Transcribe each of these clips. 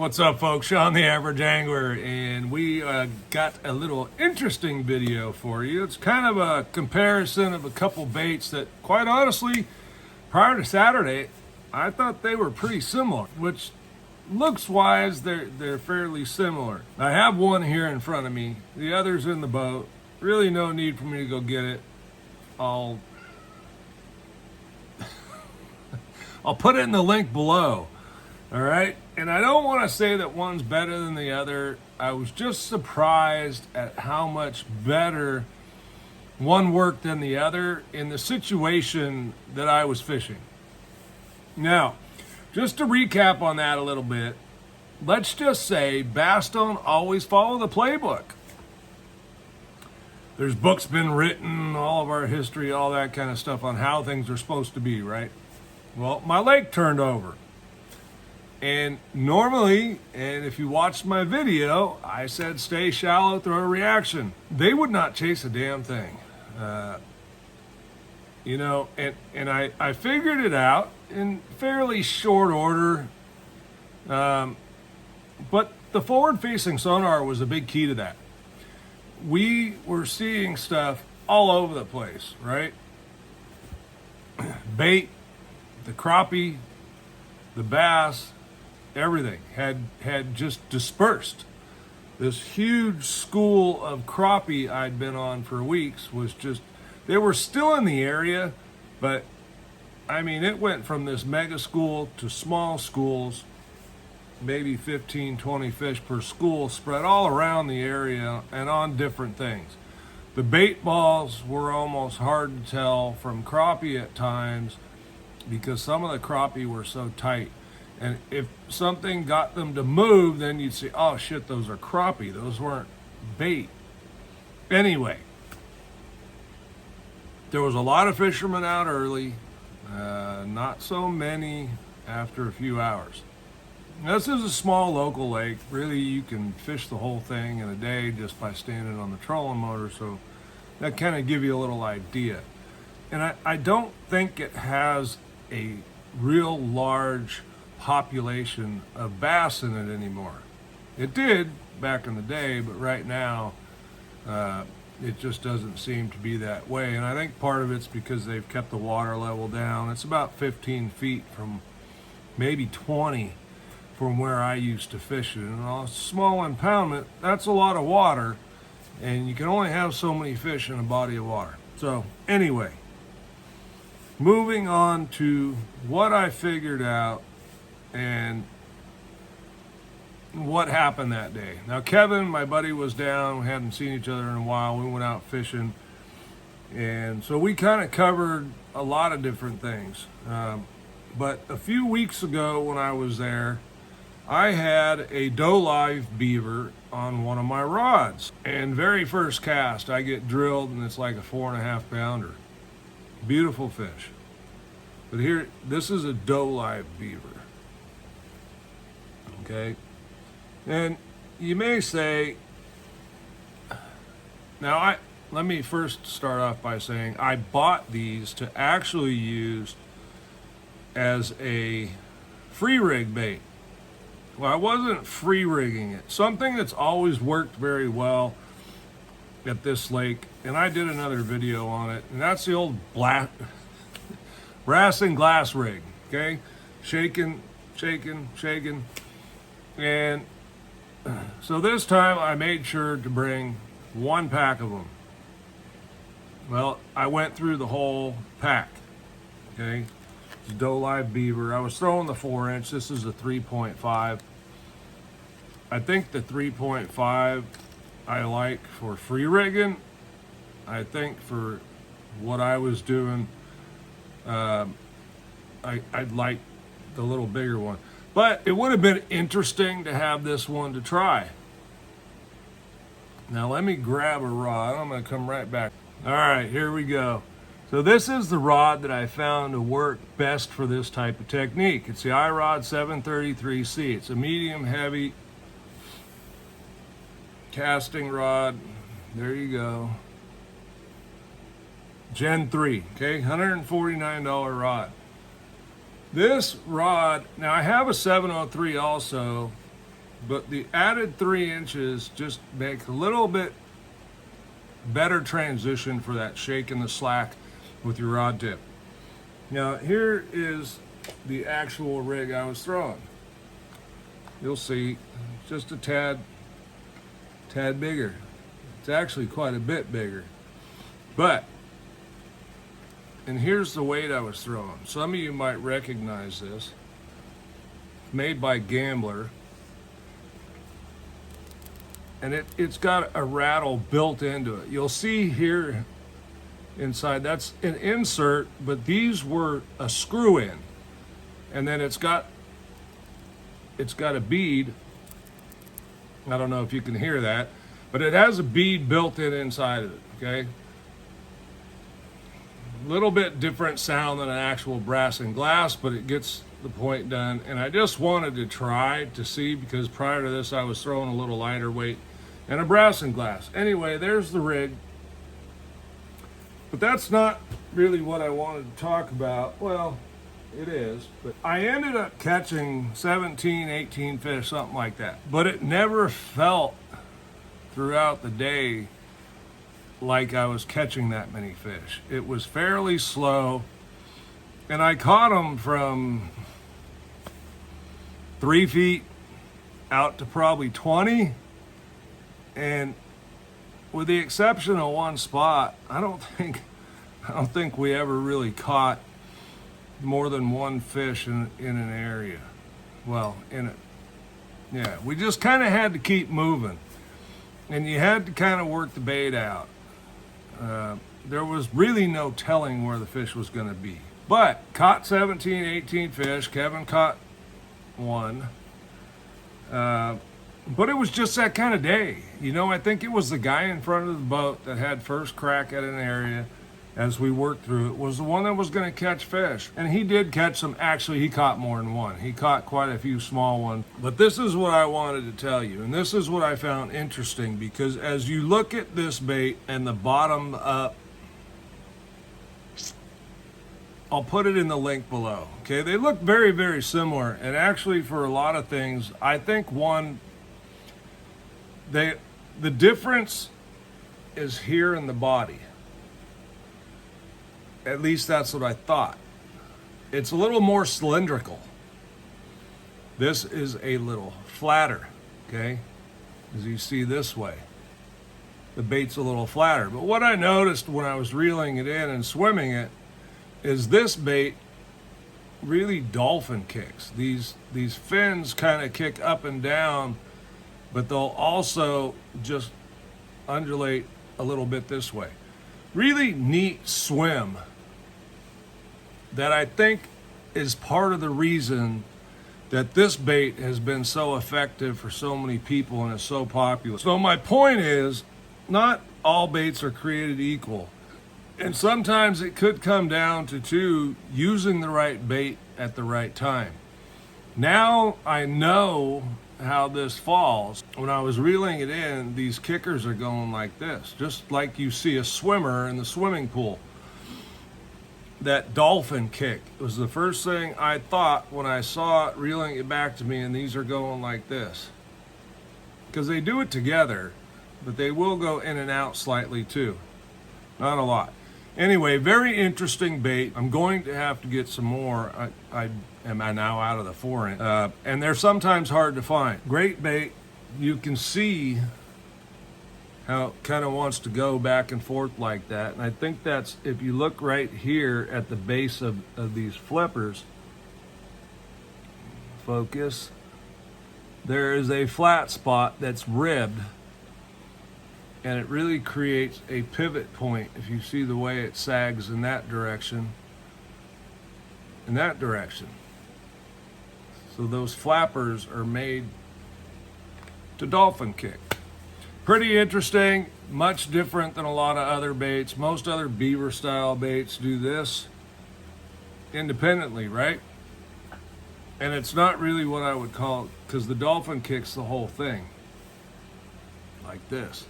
What's up, folks? Sean the Average Angler, and we got a little interesting video for you. It's kind of a comparison of a couple baits that, quite honestly, prior to Saturday, I thought they were pretty similar, which looks-wise, they're fairly similar. I have one here in front of me. The other's in the boat. Really no need for me to go get it. I'll put it in the link below. All right, and I don't want to say that one's better than the other. I was just surprised at how much better one worked than the other in the situation that I was fishing. Now, just to recap on that a little bit, let's just say bass don't always follow the playbook. There's books been written, all of our history, all that kind of stuff on how things are supposed to be, right? Well, my lake turned over. And normally, and if you watched my video, I said stay shallow, throw a reaction. They would not chase a damn thing. You know, and I figured it out in fairly short order. But the forward-facing sonar was a big key to that. We were seeing stuff all over the place, right? Bait, the crappie, the bass, everything had just dispersed. This huge school of crappie I'd been on for weeks was just, they were still in the area, but I mean, it went from this mega school to small schools, maybe 15, 20 fish per school, spread all around the area and on different things. The bait balls were almost hard to tell from crappie at times because some of the crappie were so tight. And if something got them to move, then you'd say, oh shit, those are crappie. Those weren't bait. Anyway, there was a lot of fishermen out early, not so many after a few hours. This is a small local lake. Really, you can fish the whole thing in a day just by standing on the trolling motor, so that kind of give you a little idea. And I don't think it has a real large population of bass in it anymore. It did back in the day, but right now it just doesn't seem to be that way. And I think part of it's because they've kept the water level down. It's about 15 feet from maybe 20 from where I used to fish it. And a small impoundment, that's a lot of water, and you can only have so many fish in a body of water. So anyway, moving on to what I figured out and what happened that day. Now, Kevin, my buddy, was down. We hadn't seen each other in a while. We went out fishing. And so we kind of covered a lot of different things. But a few weeks ago when I was there, I had a Do Live Beaver on one of my rods. And very first cast, I get drilled, and it's like a 4.5 pounder. Beautiful fish. But here, this is a Do Live Beaver. Okay, and you may say, now let me first start off by saying I bought these to actually use as a free rig bait. Well, I wasn't free rigging it. Something that's always worked very well at this lake, and I did another video on it, and that's the old brass and glass rig. Okay, shaking. And so this time I made sure to bring one pack of them. Well, I went through the whole pack. Okay, it's Do Live Beaver. I was throwing the 4-inch. This is a 3.5. I think the 3.5 I like for free rigging. I think for what I was doing, I'd like the little bigger one. But it would have been interesting to have this one to try. Now let me grab a rod. I'm going to come right back. All right, here we go. So this is the rod that I found to work best for this type of technique. It's the iRod 733C. It's a medium heavy casting rod. There you go. Gen 3, okay, $149 rod. This rod, now I have a 703 also, but the added 3 inches just make a little bit better transition for that shake and the slack with your rod tip. Now here is the actual rig I was throwing. You'll see just a tad bigger. It's actually quite a bit bigger. But, and here's the weight I was throwing. Some of you might recognize this. Made by Gambler. And it's got a rattle built into it. You'll see here inside, that's an insert, but these were a screw in. And then it's got a bead. I don't know if you can hear that, but it has a bead built in inside of it, okay? A little bit different sound than an actual brass and glass, but it gets the point done. And I just wanted to try to see, because prior to this I was throwing a little lighter weight and a brass and glass. Anyway, there's the rig. But that's not really what I wanted to talk about. Well, it is, but I ended up catching 17, 18 fish, something like that. But it never felt throughout the day like I was catching that many fish. It was fairly slow, and I caught them from 3 feet out to probably 20, and with the exception of one spot, I don't think we ever really caught more than one fish in an area. Well, yeah, we just kind of had to keep moving, and you had to kind of work the bait out. There was really no telling where the fish was going to be, but caught 17, 18 fish. Kevin caught 1, but it was just that kind of day. You know, I think it was the guy in front of the boat that had first crack at an area as we worked through it, was the one that was going to catch fish. And he did catch some. Actually, he caught more than one. He caught quite a few small ones. But this is what I wanted to tell you, and this is what I found interesting, because as you look at this bait and the bottom up, I'll put it in the link below. Okay, they look very, very similar, and actually for a lot of things, I think the difference is here in the body. At least that's what I thought. It's a little more cylindrical. This is a little flatter, okay? As you see this way. The bait's a little flatter. But what I noticed when I was reeling it in and swimming it is this bait really dolphin kicks. These fins kind of kick up and down, but they'll also just undulate a little bit this way. Really neat swim that I think is part of the reason that this bait has been so effective for so many people and is so popular. So my point is, not all baits are created equal. And sometimes it could come down to using the right bait at the right time. Now I know how this falls. When I was reeling it in, these kickers are going like this, just like you see a swimmer in the swimming pool. That dolphin kick was the first thing I thought when I saw it reeling it back to me, and these are going like this. Because they do it together, but they will go in and out slightly too. Not a lot. Anyway, very interesting bait. I'm going to have to get some more. I am now out of the 4-inch. And they're sometimes hard to find. Great bait. You can see how it kind of wants to go back and forth like that. And I think that's, if you look right here at the base of these flippers, focus, there is a flat spot that's ribbed, and it really creates a pivot point if you see the way it sags in that direction, So those flappers are made to dolphin kick. Pretty interesting, much different than a lot of other baits. Most other beaver style baits do this independently, right? And it's not really what I would call it, because the dolphin kicks the whole thing like this.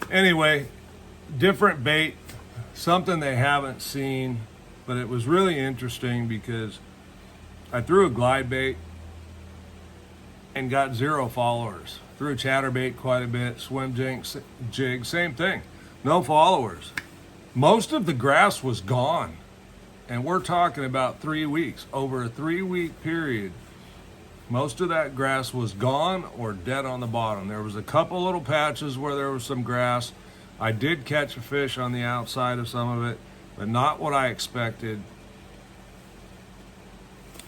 Anyway, different bait, something they haven't seen, but it was really interesting because I threw a glide bait and got 0 followers. Threw chatterbait quite a bit, swim jig, same thing. No followers. Most of the grass was gone. And we're talking about 3 weeks. Over a 3-week period, most of that grass was gone or dead on the bottom. There was a couple little patches where there was some grass. I did catch a fish on the outside of some of it, but not what I expected.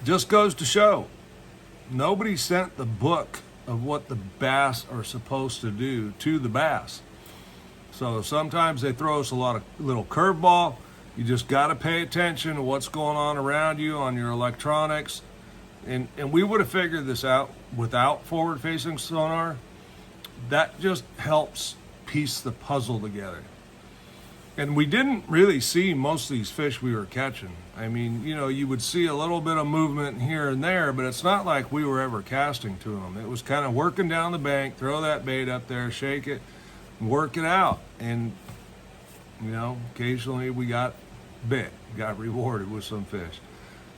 Just goes to show, nobody sent the book of what the bass are supposed to do to the bass. So sometimes they throw us a lot of little curveball. You just got to pay attention to what's going on around you on your electronics. And we would have figured this out without forward-facing sonar. That just helps piece the puzzle together. And we didn't really see most of these fish we were catching. I mean, you know, you would see a little bit of movement here and there, but it's not like we were ever casting to them. It was kind of working down the bank, throw that bait up there, shake it, work it out. And, you know, occasionally we got bit, got rewarded with some fish.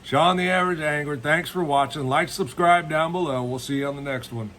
Sean the Average Angler, thanks for watching. Like, subscribe down below. We'll see you on the next one.